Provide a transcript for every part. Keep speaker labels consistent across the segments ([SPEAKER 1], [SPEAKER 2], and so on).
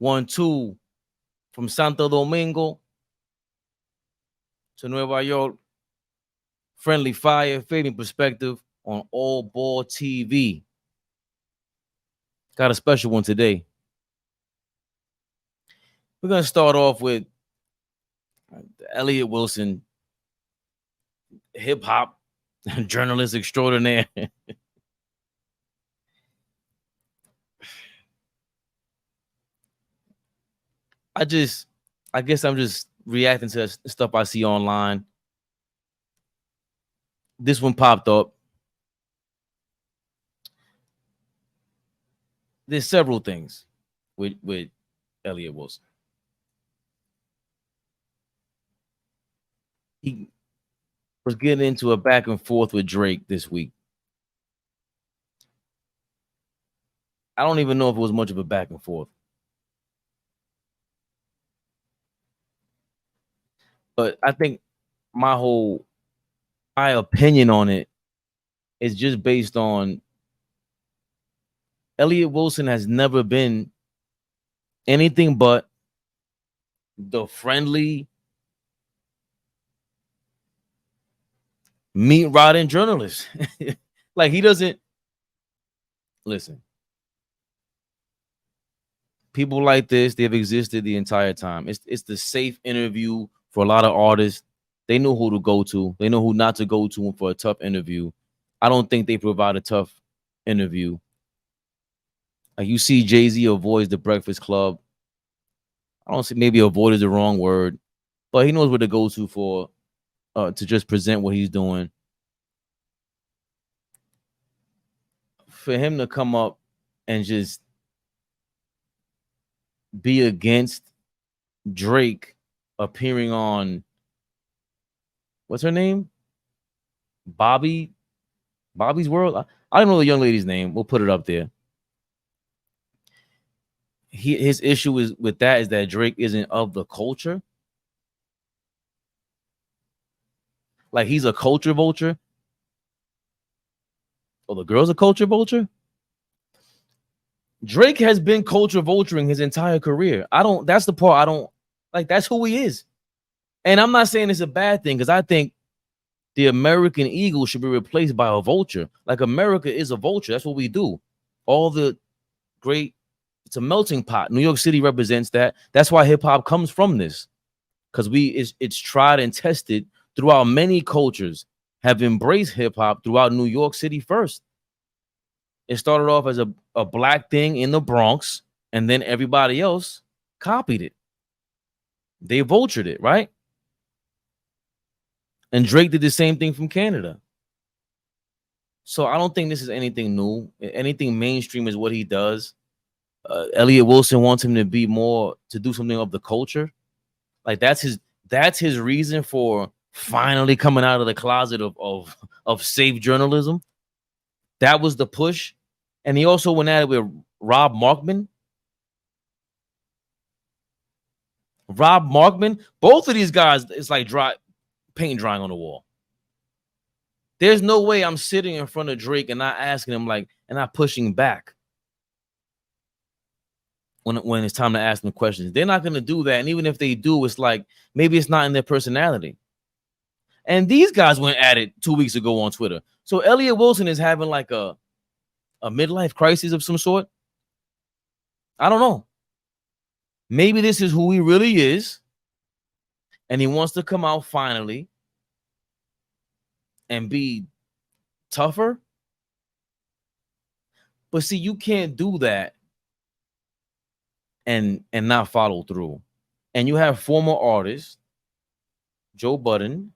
[SPEAKER 1] 1-2 from Santo Domingo to Nueva York. Friendly Fire, Fabian Perspective on ALLBALL TV. Got a special one today. We're going to start off with Elliott Wilson, hip-hop journalist extraordinaire. I guess I'm just reacting to stuff I see online. This one popped up. There's several things with Elliott Wilson. He was getting into a back and forth with Drake this week. I don't even know if it was much of a back and forth. But I think my opinion on it is just based on Elliott Wilson has never been anything but the friendly, meat rotting journalist. Like, he doesn't listen. People like this, they've existed the entire time. It's the safe interview for a lot of artists. They know who to go to. They know who not to go to for a tough interview. I don't think they provide a tough interview. Like, you see Jay-Z avoids the Breakfast Club. I don't see, maybe avoid is the wrong word, but he knows where to go to for to just present what he's doing. For him to come up and just be against Drake appearing on, what's her name? Bobbi's World. I don't know the young lady's name. We'll put it up there. His issue is with that is that Drake isn't of the culture. Like, he's a culture vulture. Oh, the girl's a culture vulture? Drake has been culture vulturing his entire career. That's the part I don't like. That's who he is. And I'm not saying it's a bad thing, because I think the American eagle should be replaced by a vulture. Like, America is a vulture. That's what we do. All the great, it's a melting pot. New York City represents that. That's why hip hop comes from this, because it's tried and tested throughout many cultures, have embraced hip hop throughout New York City first. It started off as a black thing in the Bronx, and then everybody else copied it. They vultured it, right? And Drake did the same thing from Canada. So I don't think this is anything new. Anything mainstream is what he does. Elliott Wilson wants him to be more, to do something of the culture. Like, that's his reason for finally coming out of the closet of safe journalism. That was the push. And he also went at it with Rob Markman. Both of these guys, it's like paint drying on the wall. There's no way I'm sitting in front of Drake and not asking him, like, and not pushing back when it's time to ask them questions. They're not going to do that. And even if they do, it's like, maybe it's not in their personality. And these guys went at it 2 weeks ago on Twitter. So Elliott Wilson is having like a midlife crisis of some sort. I don't know. Maybe this is who he really is, and he wants to come out finally and be tougher. But see, you can't do that and not follow through. And you have former artists, Joe Budden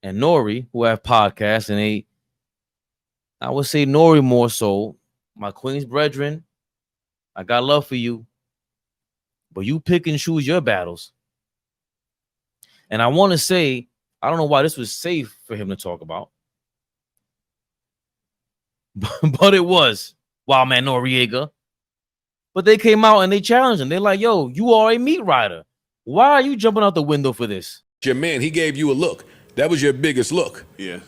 [SPEAKER 1] and Nore, who have podcasts, and I would say Nore more so, my Queen's brethren, I got love for you, but you pick and choose your battles. And I want to say, I don't know why this was safe for him to talk about, but it was. Wow, man, Noriega. But they came out and they challenged him. They're like, yo, you are a meat rider. Why are you jumping out the window for this?
[SPEAKER 2] Your man, he gave you a look. That was your biggest look.
[SPEAKER 3] Yeah.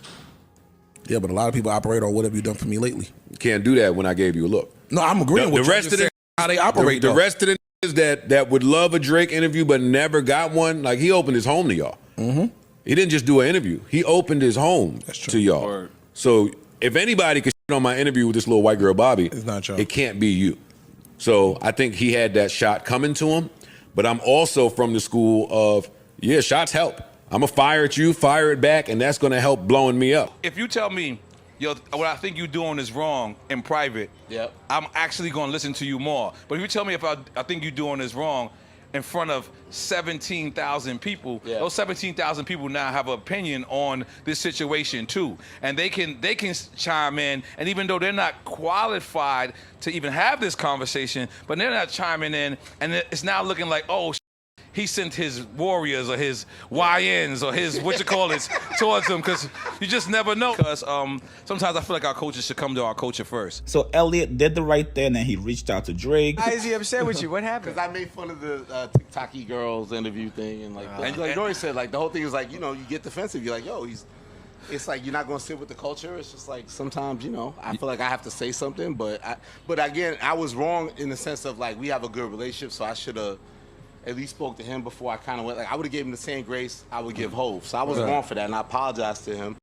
[SPEAKER 4] Yeah, but a lot of people operate on what have you done for me lately.
[SPEAKER 2] You can't do that when I gave you a look.
[SPEAKER 4] No, I'm agreeing with
[SPEAKER 2] the rest of the
[SPEAKER 3] how they operate.
[SPEAKER 2] The rest of the niggas that would love a Drake interview but never got one, like he opened his home to y'all. He didn't just do an interview. He opened his home to y'all. So if anybody could shit on my interview with this little white girl Bobby,
[SPEAKER 3] It's not y'all.
[SPEAKER 2] it can't be you. So I think he had that shot coming to him. But I'm also from the school of, yeah, shots help. I'm going to fire at you, fire it back, and that's going to help blowing me up.
[SPEAKER 4] If you tell me, yo, what I think you're doing is wrong in private, I'm actually going to listen to you more. But if you tell me if I think you're doing is wrong in front of 17,000 people, those 17,000 people now have an opinion on this situation too. And they can chime in, and even though they're not qualified to even have this conversation, but they're not chiming in, and it's now looking like, oh, he sent his warriors or his YNs or his towards them, because you just never know. Because sometimes I feel like our coaches should come to our culture first.
[SPEAKER 5] So Elliot did the right thing and he reached out to Drake.
[SPEAKER 6] Why is he upset with you? What happened?
[SPEAKER 7] Because I made fun of the TikToky girls interview thing, and like Nore said, like the whole thing is like, you know, you get defensive. You're like, yo, it's like you're not gonna sit with the culture. It's just like sometimes, you know, I feel like I have to say something, but again, I was wrong in the sense of like we have a good relationship, so I should have at least spoke to him before I kind of went. Like I would have given him the same grace I would give Hov. So I was wrong for that, and I apologize to him.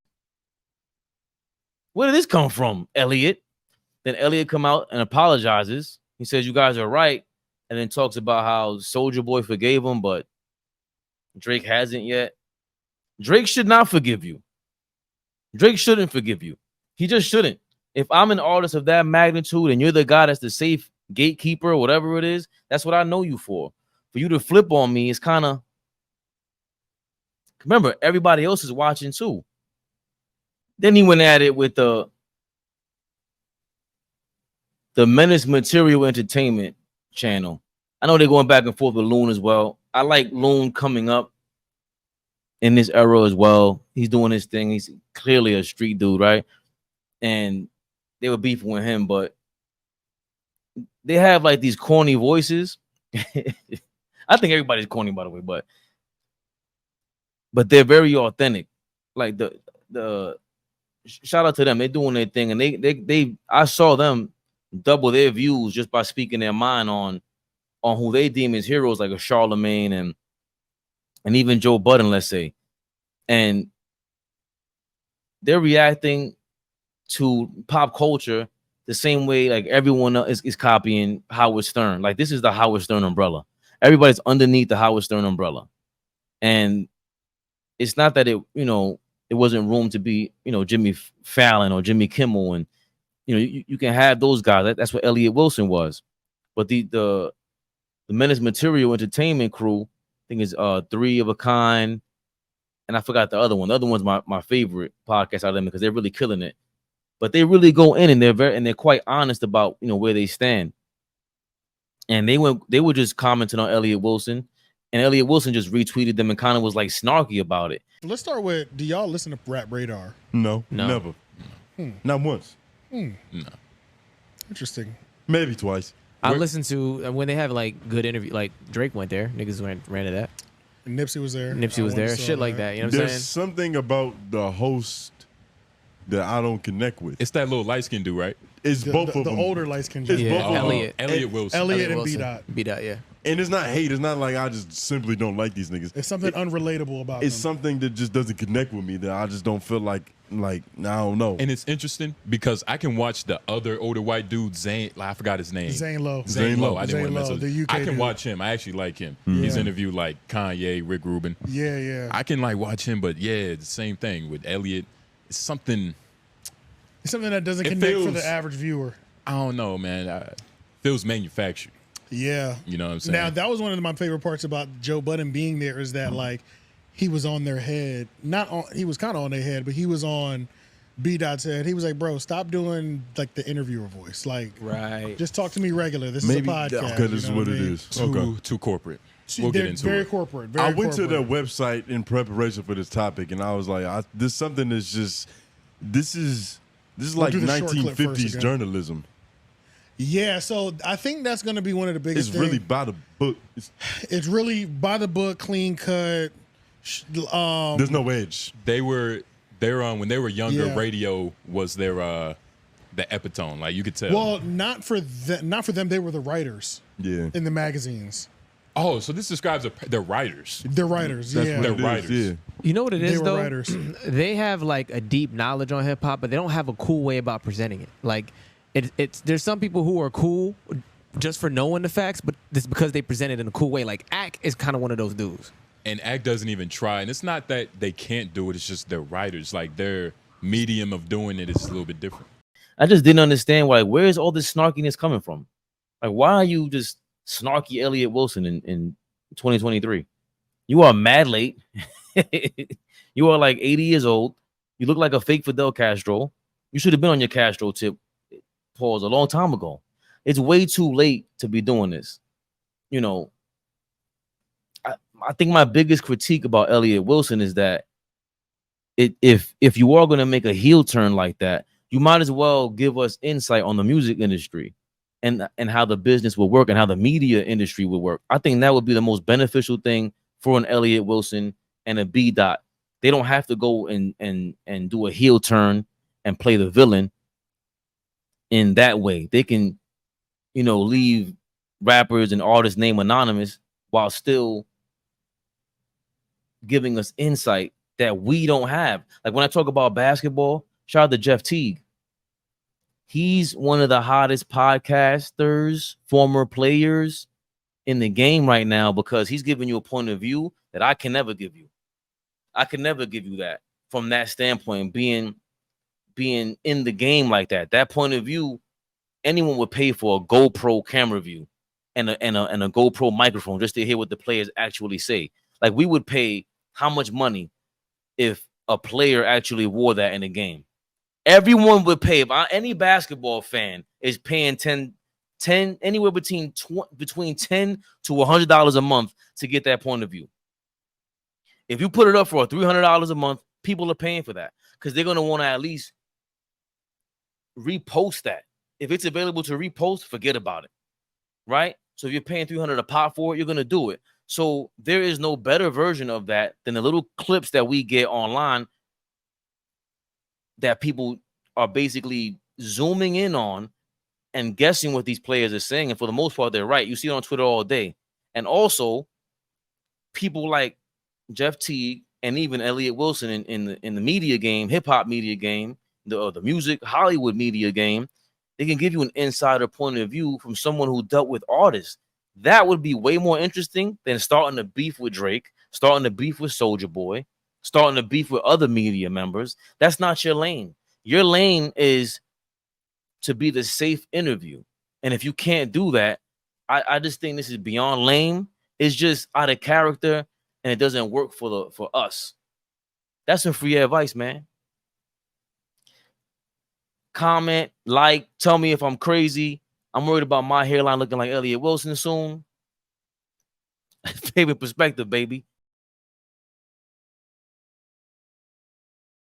[SPEAKER 1] Where did this come from, Elliot? Then Elliot come out and apologizes. He says you guys are right, and then talks about how Soulja Boy forgave him, but Drake hasn't yet. Drake should not forgive you. Drake shouldn't forgive you. He just shouldn't. If I'm an artist of that magnitude and you're the guy that's the safe gatekeeper or whatever it is, that's what I know you for. For you to flip on me is kind of, remember, everybody else is watching too. Then he went at it with the Menace Material Entertainment channel. I know they're going back and forth with Loon as well. I like Loon coming up in this era as well. He's doing his thing. He's clearly a street dude, right? And they were beefing with him, but they have like these corny voices. I think everybody's corny, by the way, but they're very authentic. Like the shout out to them. They're doing their thing, and they I saw them double their views just by speaking their mind on who they deem as heroes, like a Charlemagne and even Joe Budden, let's say. And they're reacting to pop culture the same way like everyone else is copying Howard Stern. Like this is the Howard Stern umbrella. Everybody's underneath the Howard Stern umbrella. And it's not that it wasn't room to be, Jimmy Fallon or Jimmy Kimmel. And, you can have those guys. That's what Elliott Wilson was. But the Menace Material Entertainment crew, I think is 3 of a Kind. And I forgot the other one. The other one's my favorite podcast out of them because they're really killing it. But they really go in and they're quite honest about, where they stand. And they were just commenting on Elliott Wilson, and Elliott Wilson just retweeted them and kind of was like snarky about it.
[SPEAKER 8] Let's start with, do y'all listen to Rap Radar?
[SPEAKER 9] No. Never. Not once.
[SPEAKER 8] No. Interesting.
[SPEAKER 9] Maybe twice.
[SPEAKER 6] I listened to when they have like good interview, like Drake went there. Niggas ran to that.
[SPEAKER 8] And Nipsey was there.
[SPEAKER 6] Nipsey was there. Shit like that. You know what I'm saying?
[SPEAKER 9] There's something about the host that I don't connect with.
[SPEAKER 3] It's that little light skin dude, right?
[SPEAKER 9] It's both of them.
[SPEAKER 8] The older light skin
[SPEAKER 9] It's
[SPEAKER 8] dude.
[SPEAKER 9] both of them.
[SPEAKER 6] Elliot
[SPEAKER 3] Wilson.
[SPEAKER 8] Elliot and
[SPEAKER 6] Wilson.
[SPEAKER 8] B-Dot.
[SPEAKER 6] B-Dot, yeah.
[SPEAKER 9] And it's not hate. It's not like I just simply don't like these niggas.
[SPEAKER 8] It's something unrelatable about
[SPEAKER 9] It's
[SPEAKER 8] them.
[SPEAKER 9] something that just doesn't connect with me that I just don't feel like I don't know.
[SPEAKER 3] And it's interesting because I can watch the other older white dude, Zane. I forgot his name.
[SPEAKER 8] Zane Lowe.
[SPEAKER 3] Zane Lowe. I didn't want to mess
[SPEAKER 8] Lowe,
[SPEAKER 3] with
[SPEAKER 8] the UK
[SPEAKER 3] I can
[SPEAKER 8] dude.
[SPEAKER 3] watch him. I actually like him. He's interviewed like Kanye, Rick Rubin.
[SPEAKER 8] Yeah.
[SPEAKER 3] I can like watch him, but yeah, the same thing with Elliot. It's something.
[SPEAKER 8] It's something that doesn't
[SPEAKER 3] It
[SPEAKER 8] connect for
[SPEAKER 3] feels-
[SPEAKER 8] the average viewer.
[SPEAKER 3] I don't know, man. Feels manufactured.
[SPEAKER 8] Yeah.
[SPEAKER 3] You know what I'm saying?
[SPEAKER 8] Now, that was one of my favorite parts about Joe Budden being there is that, like, he was on their head. He was kind of on their head, but he was on B-Dot's head. He was like, bro, stop doing, like, the interviewer voice. Like,
[SPEAKER 6] Right.
[SPEAKER 8] just talk to me regular. This
[SPEAKER 9] Maybe
[SPEAKER 8] is a podcast.
[SPEAKER 9] because this is
[SPEAKER 8] you know
[SPEAKER 9] what
[SPEAKER 8] I
[SPEAKER 9] it
[SPEAKER 8] mean?
[SPEAKER 9] is.
[SPEAKER 3] Too corporate. We'll
[SPEAKER 8] They're
[SPEAKER 3] get into
[SPEAKER 8] very
[SPEAKER 3] it.
[SPEAKER 8] corporate.
[SPEAKER 9] I
[SPEAKER 8] Very
[SPEAKER 9] went to their
[SPEAKER 8] corporate.
[SPEAKER 9] website in preparation for this topic, and I was like, this is something that's just this is like
[SPEAKER 8] do the short clip
[SPEAKER 9] 1950s
[SPEAKER 8] first again.
[SPEAKER 9] journalism.
[SPEAKER 8] Yeah, so I think that's going to be one of the biggest
[SPEAKER 9] It's really
[SPEAKER 8] things.
[SPEAKER 9] by the book.
[SPEAKER 8] It's really by the book, clean cut.
[SPEAKER 9] There's no edge.
[SPEAKER 3] They were on when they were younger.
[SPEAKER 8] Yeah.
[SPEAKER 3] Radio was their the epitome. Like you could tell.
[SPEAKER 8] Well, not for them. They were the writers.
[SPEAKER 9] Yeah.
[SPEAKER 8] In the magazines.
[SPEAKER 3] Oh, so this describes the writers.
[SPEAKER 8] The writers,
[SPEAKER 9] That's
[SPEAKER 8] yeah.
[SPEAKER 9] what
[SPEAKER 3] The
[SPEAKER 9] it is,
[SPEAKER 3] writers.
[SPEAKER 9] yeah.
[SPEAKER 6] You know what it
[SPEAKER 8] They
[SPEAKER 6] is
[SPEAKER 8] were
[SPEAKER 6] though?
[SPEAKER 8] writers.
[SPEAKER 6] They have like a deep knowledge on hip hop, but they don't have a cool way about presenting it. Like it's there's some people who are cool just for knowing the facts, but it's because they present it in a cool way. Like Ack is kind of one of those dudes.
[SPEAKER 3] And Act doesn't even try. And it's not that they can't do it. It's just they're writers. Like their medium of doing it is a little bit different.
[SPEAKER 1] I just didn't understand why. Where is all this snarkiness coming from? Like, why are you just snarky Elliott Wilson in 2023? You are mad late. You are like 80 years old. You look like a fake Fidel Castro. You should have been on your Castro tip pause a long time ago. It's way too late to be doing this. You know, I think my biggest critique about Elliott Wilson is that if you are going to make a heel turn like that, you might as well give us insight on the music industry and how the business will work and how the media industry will work. I think that would be the most beneficial thing for an Elliott Wilson and a B. Dot. They don't have to go and do a heel turn and play the villain in that way. They can, you know, leave rappers and artists' name anonymous while still giving us insight that we don't have. Like when I talk about basketball, shout out to Jeff Teague. He's one of the hottest podcasters, former players in the game right now because he's giving you a point of view that I can never give you. I can never give you that from that standpoint, being in the game like that. That point of view, anyone would pay for a GoPro camera view and a GoPro microphone just to hear what the players actually say. Like we would pay how much money if a player actually wore that in a game? Everyone would pay. If any basketball fan is paying 10 anywhere between $10 to $100 a month to get that point of view. If you put it up for $300 a month, people are paying for that because they're going to want to at least repost that. If it's available to repost, forget about it, right? So if you're paying $300 a pop for it, you're going to do it. So there is no better version of that than the little clips that we get online that people are basically zooming in on and guessing what these players are saying. And for the most part, they're right. You see it on Twitter all day. And also, people like Jeff Teague and even Elliott Wilson in the media game, hip hop media game, the music, Hollywood media game, they can give you an insider point of view from someone who dealt with artists. That would be way more interesting than starting to beef with Drake, starting to beef with Soulja Boy, starting to beef with other media members. That's not your lane. Your lane is to be the safe interview. And if you can't do that, I just think this is beyond lame. It's just out of character and it doesn't work for us. That's some free advice, man. Comment, like, tell me if I'm crazy. I'm worried about my hairline looking like Elliott Wilson soon. Fabian PerspecTV, baby.